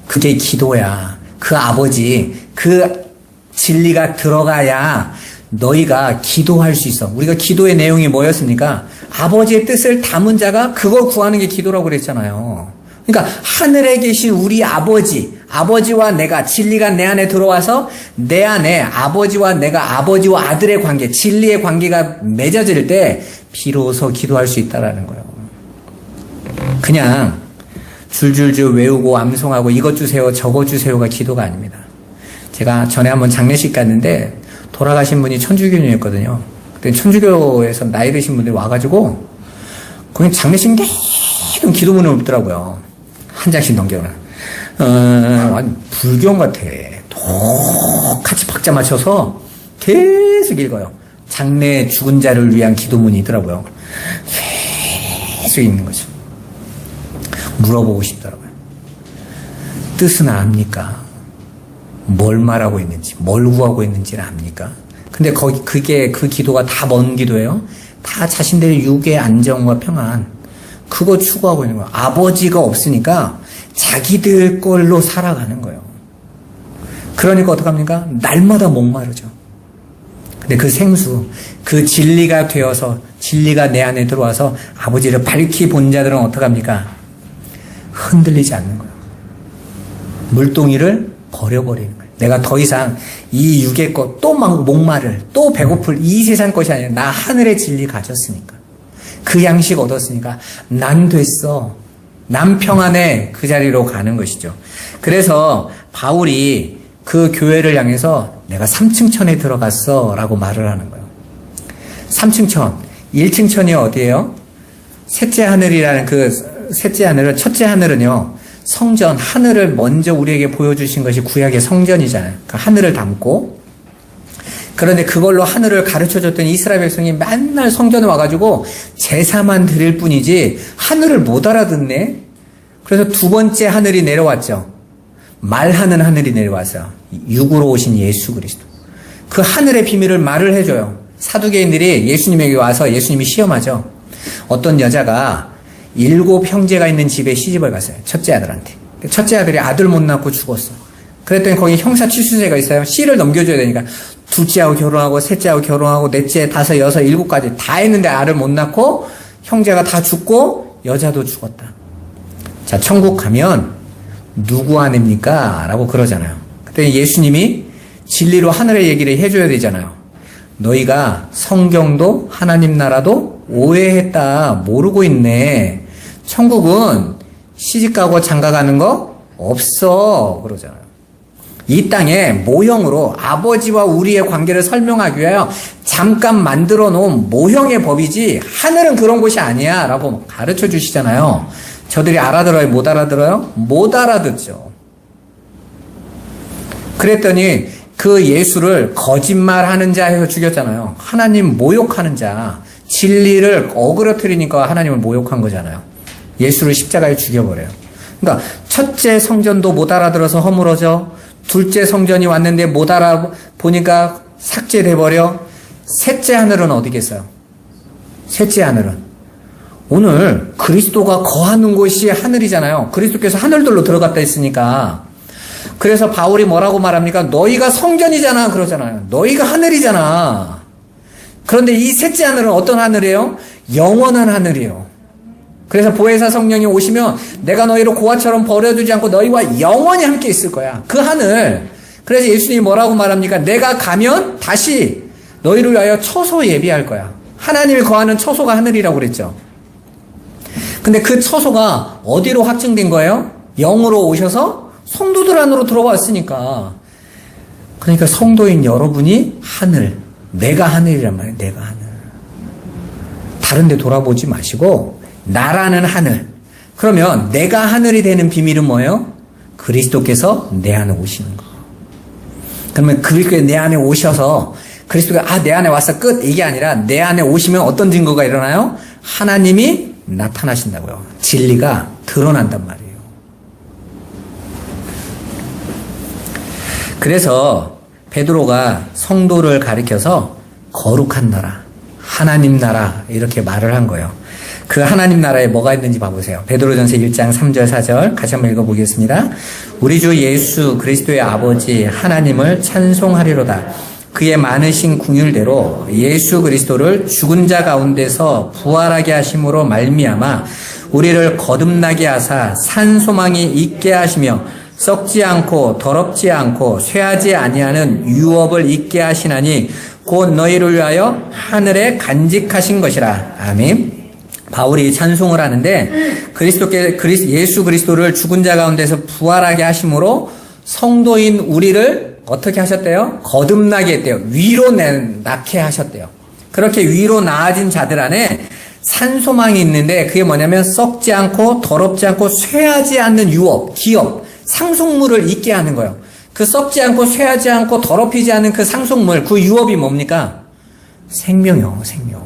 그게 기도야. 그 아버지, 그 진리가 들어가야 너희가 기도할 수 있어. 우리가 기도의 내용이 뭐였습니까? 아버지의 뜻을 담은 자가 그걸 구하는 게 기도라고 그랬잖아요. 그러니까 하늘에 계신 우리 아버지, 아버지와 내가, 진리가 내 안에 들어와서 내 안에 아버지와 내가, 아버지와 아들의 관계, 진리의 관계가 맺어질 때 비로소 기도할 수 있다라는 거예요. 그냥 줄줄줄 외우고 암송하고 이것 주세요 저것 주세요가 기도가 아닙니다. 제가 전에 한번 장례식 갔는데 돌아가신 분이 천주교인이었거든요. 그때 천주교에서 나이 드신 분들이 와가지고 거기 장례식 내는 기도문을 읽더라고요. 한 장씩 넘겨라. 불경 같아. 똑같이 박자 맞춰서 계속 읽어요. 장래 죽은 자를 위한 기도문이 있더라고요. 계속 읽는 거죠. 물어보고 싶더라고요. 뜻은 압니까? 뭘 말하고 있는지, 뭘 구하고 있는지는 압니까? 근데 그 기도가 다 뭔 기도예요? 다 자신들의 육의 안정과 평안. 그거 추구하고 있는 거예요. 아버지가 없으니까 자기들 걸로 살아가는 거예요. 그러니까 어떡합니까? 날마다 목마르죠. 근데 그 생수, 그 진리가 되어서, 진리가 내 안에 들어와서 아버지를 밝히 본 자들은 어떡합니까? 흔들리지 않는 거예요. 물동이를 버려버리는 거예요. 내가 더 이상 이 육의 것, 또 목마를, 또 배고플 이 세상 것이 아니라 나 하늘의 진리 가졌으니까. 그 양식 얻었으니까 난 됐어. 난 평안해. 그 자리로 가는 것이죠. 그래서 바울이 그 교회를 향해서 내가 3층 천에 들어갔어 라고 말을 하는 거예요. 3층 천. 1층 천이 어디예요? 셋째 하늘이라는 그 셋째 하늘은, 첫째 하늘은요, 성전, 하늘을 먼저 우리에게 보여주신 것이 구약의 성전이잖아요. 그 하늘을 담고. 그런데 그걸로 하늘을 가르쳐줬던 이스라엘 백성이 맨날 성전에 와가지고 제사만 드릴 뿐이지 하늘을 못 알아듣네. 그래서 두 번째 하늘이 내려왔죠. 말하는 하늘이 내려왔어요. 육으로 오신 예수 그리스도. 그 하늘의 비밀을 말을 해줘요. 사두개인들이 예수님에게 와서 예수님이 시험하죠. 어떤 여자가 7 형제가 있는 집에 시집을 갔어요. 첫째 아들한테. 첫째 아들이 아들 못 낳고 죽었어. 그랬더니 거기 형사 취수제가 있어요. 씨를 넘겨줘야 되니까 둘째하고 결혼하고 셋째하고 결혼하고 넷째, 다섯, 여섯, 7까지 다 했는데 아를 못 낳고 형제가 다 죽고 여자도 죽었다. 자, 천국 가면 누구 아냅니까? 라고 그러잖아요. 그때 예수님이 진리로 하늘의 얘기를 해줘야 되잖아요. 너희가 성경도 하나님 나라도 오해했다. 모르고 있네. 천국은 시집가고 장가가는 거 없어. 그러잖아요. 이 땅에 모형으로 아버지와 우리의 관계를 설명하기 위하여 잠깐 만들어 놓은 모형의 법이지 하늘은 그런 곳이 아니야 라고 가르쳐 주시잖아요. 저들이 알아들어요? 못 알아들어요? 못 알아듣죠. 그랬더니 그 예수를 거짓말하는 자 해서 죽였잖아요. 하나님 모욕하는 자. 진리를 어그러뜨리니까 하나님을 모욕한 거잖아요. 예수를 십자가에 죽여버려요. 그러니까 첫째 성전도 못 알아들어서 허물어져. 둘째 성전이 왔는데 못 알아보니까 삭제돼버려. 셋째 하늘은 어디겠어요? 셋째 하늘은 오늘 그리스도가 거하는 곳이 하늘이잖아요. 그리스도께서 하늘들로 들어갔다 했으니까. 그래서 바울이 뭐라고 말합니까? 너희가 성전이잖아 그러잖아요. 너희가 하늘이잖아. 그런데 이 셋째 하늘은 어떤 하늘이에요? 영원한 하늘이에요. 그래서 보혜사 성령이 오시면 내가 너희를 고아처럼 버려두지 않고 너희와 영원히 함께 있을 거야. 그 하늘. 그래서 예수님이 뭐라고 말합니까? 내가 가면 다시 너희를 위하여 처소 예비할 거야. 하나님이 거하는 처소가 하늘이라고 그랬죠. 근데 그 처소가 어디로 확증된 거예요? 영으로 오셔서 성도들 안으로 들어왔으니까. 그러니까 성도인 여러분이 하늘. 내가 하늘이란 말이에요. 내가 하늘. 다른 데 돌아보지 마시고 나라는 하늘. 그러면 내가 하늘이 되는 비밀은 뭐예요? 그리스도께서 내 안에 오시는 거. 그러면 그리스도께서 내 안에 오셔서 그리스도가 내 안에 왔어 끝 이게 아니라 내 안에 오시면 어떤 증거가 일어나요? 하나님이 나타나신다고요. 진리가 드러난단 말이에요. 그래서 베드로가 성도를 가리켜서 거룩한 나라, 하나님 나라 이렇게 말을 한 거예요. 그 하나님 나라에 뭐가 있는지 봐보세요. 베드로전서 1장 3절 4절 같이 한번 읽어보겠습니다. 우리 주 예수 그리스도의 아버지 하나님을 찬송하리로다. 그의 많으신 긍휼대로 예수 그리스도를 죽은 자 가운데서 부활하게 하심으로 말미암아 우리를 거듭나게 하사 산 소망이 있게 하시며 썩지 않고 더럽지 않고 쇠하지 아니하는 유업을 있게 하시나니 곧 너희를 위하여 하늘에 간직하신 것이라. 아멘. 바울이 찬송을 하는데 예수 그리스도를 죽은 자 가운데서 부활하게 하심으로 성도인 우리를 어떻게 하셨대요? 거듭나게 했대요. 위로 낳게 하셨대요. 그렇게 위로 나아진 자들 안에 산소망이 있는데 그게 뭐냐면 썩지 않고 더럽지 않고 쇠하지 않는 유업, 기업, 상속물을 있게 하는 거예요. 그 썩지 않고 쇠하지 않고 더럽히지 않은 그 상속물, 그 유업이 뭡니까? 생명이요, 생명.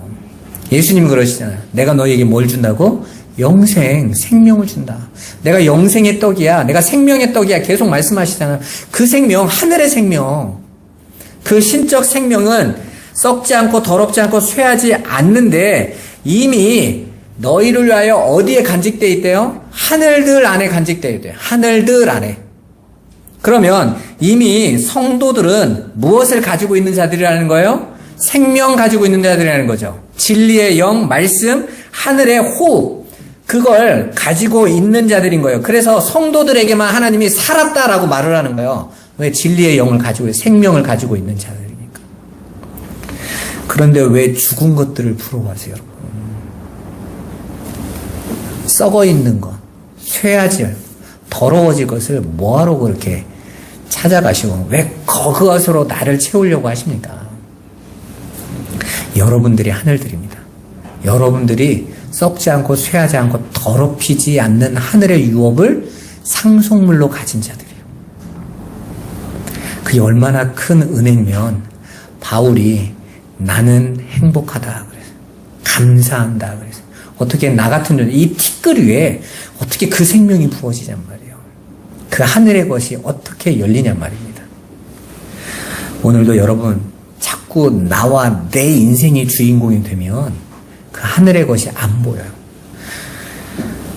예수님이 그러시잖아요. 내가 너에게 뭘 준다고? 영생, 생명을 준다. 내가 영생의 떡이야. 내가 생명의 떡이야. 계속 말씀하시잖아요. 그 생명, 하늘의 생명. 그 신적 생명은 썩지 않고 더럽지 않고 쇠하지 않는데 이미 너희를 위하여 어디에 간직되어 있대요? 하늘들 안에 간직되어 있대요. 하늘들 안에. 그러면 이미 성도들은 무엇을 가지고 있는 자들이라는 거예요? 생명 가지고 있는 자들이라는 거죠. 진리의 영, 말씀, 하늘의 호흡. 그걸 가지고 있는 자들인 거예요. 그래서 성도들에게만 하나님이 살았다라고 말을 하는 거예요. 왜? 진리의 영을 가지고, 생명을 가지고 있는 자들이니까. 그런데 왜 죽은 것들을 부러워하세요, 여러분? 썩어 있는 것, 쇠하질, 더러워질 것을 뭐하러 그렇게 찾아가시고, 왜 그것으로 나를 채우려고 하십니까? 여러분들이 하늘들입니다. 여러분들이 썩지 않고 쇠하지 않고 더럽히지 않는 하늘의 유업을 상속물로 가진 자들이에요. 그게 얼마나 큰 은혜면 바울이 나는 행복하다 그래서 감사한다 그래서 어떻게 나 같은 이 티끌 위에 어떻게 그 생명이 부어지냔 말이에요. 그 하늘의 것이 어떻게 열리냔 말입니다. 오늘도 여러분 자꾸 나와 내 인생의 주인공이 되면 그 하늘의 것이 안 보여요.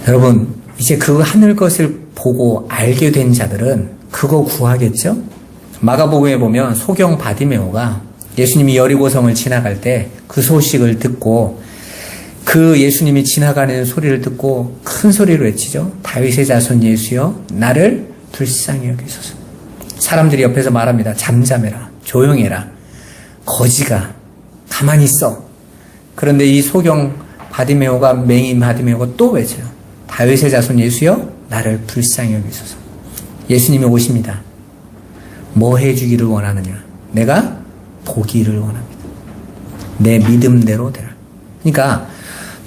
여러분 이제 그 하늘 것을 보고 알게 된 자들은 그거 구하겠죠? 마가복음에 보면 소경 바디메오가 예수님이 여리고성을 지나갈 때 그 소식을 듣고 그 예수님이 지나가는 소리를 듣고 큰 소리로 외치죠. 다윗의 자손 예수여 나를 불쌍히 여기소서. 사람들이 옆에서 말합니다. 잠잠해라. 조용해라. 거지가 가만히 있어. 그런데 이 소경 바디메오가 맹인 바디메오가 또 외쳐요. 다윗의 자손 예수여 나를 불쌍히 여기소서. 예수님이 오십니다. 뭐 해주기를 원하느냐? 내가 보기를 원합니다. 내 믿음대로 되라. 그러니까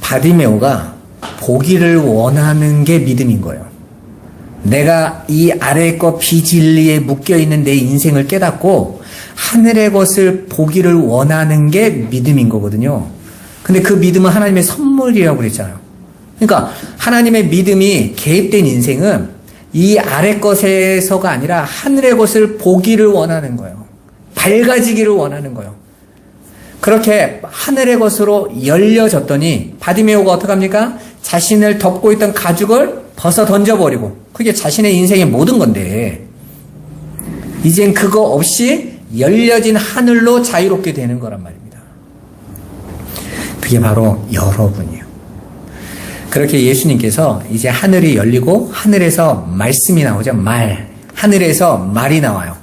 바디메오가 보기를 원하는 게 믿음인 거예요. 내가 이 아래의 것 비진리에 묶여있는 내 인생을 깨닫고 하늘의 것을 보기를 원하는 게 믿음인 거거든요. 근데 그 믿음은 하나님의 선물이라고 그랬잖아요. 그러니까 하나님의 믿음이 개입된 인생은 이 아래 것에서가 아니라 하늘의 것을 보기를 원하는 거예요. 밝아지기를 원하는 거예요. 그렇게 하늘의 것으로 열려졌더니 바디메오가 어떡합니까? 자신을 덮고 있던 가죽을 벗어 던져버리고 그게 자신의 인생의 모든 건데 이젠 그거 없이 열려진 하늘로 자유롭게 되는 거란 말입니다. 그게 바로 여러분이에요. 그렇게 예수님께서 이제 하늘이 열리고 하늘에서 말씀이 나오죠. 말. 하늘에서 말이 나와요.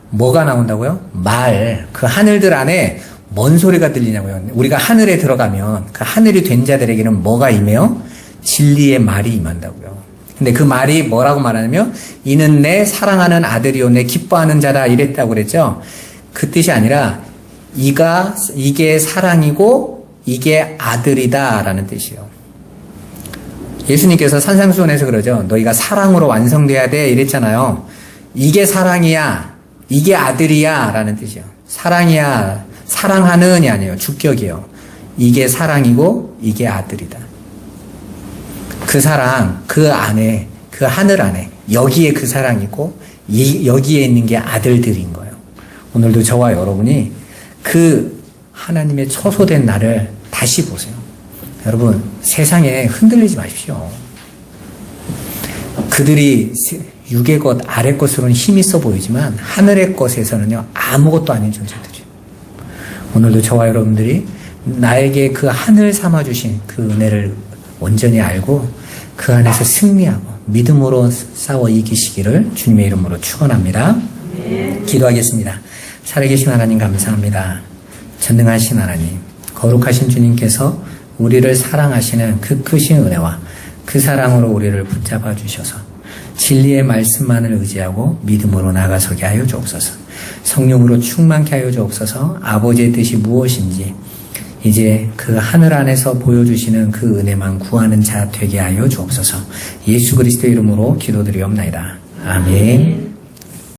뭐가 나온다고요? 말. 그 하늘들 안에 뭔 소리가 들리냐고요. 우리가 하늘에 들어가면 그 하늘이 된 자들에게는 뭐가 임해요? 진리의 말이 임한다고요. 근데 그 말이 뭐라고 말하냐면 이는 내 사랑하는 아들이요 내 기뻐하는 자다 이랬다고 그랬죠. 그 뜻이 아니라 이게 사랑이고 이게 아들이다 라는 뜻이에요. 예수님께서 산상수훈에서 그러죠. 너희가 사랑으로 완성돼야 돼 이랬잖아요. 이게 사랑이야 이게 아들이야 라는 뜻이에요. 사랑이야 사랑하는이 아니에요. 주격이에요. 이게 사랑이고 이게 아들이다. 그 사랑 그 안에 그 하늘 안에 여기에 그 사랑이고 여기에 있는 게 아들들인 거예요. 오늘도 저와 여러분이 그 하나님의 처소된 나를 다시 보세요. 여러분 세상에 흔들리지 마십시오. 그들이 육의 것 아래 것으로는 힘이 있어 보이지만 하늘의 것에서는요 아무것도 아닌 존재들이에요. 오늘도 저와 여러분들이 나에게 그 하늘 삼아주신 그 은혜를 온전히 알고 그 안에서 승리하고 믿음으로 싸워 이기시기를 주님의 이름으로 축원합니다. 기도하겠습니다. 살아계신 하나님 감사합니다. 전능하신 하나님, 거룩하신 주님께서 우리를 사랑하시는 그 크신 은혜와 그 사랑으로 우리를 붙잡아 주셔서 진리의 말씀만을 의지하고 믿음으로 나가서게 하여 주옵소서. 성령으로 충만케 하여 주옵소서. 아버지의 뜻이 무엇인지 이제 그 하늘 안에서 보여주시는 그 은혜만 구하는 자 되게 하여 주옵소서. 예수 그리스도의 이름으로 기도드리옵나이다. 아멘.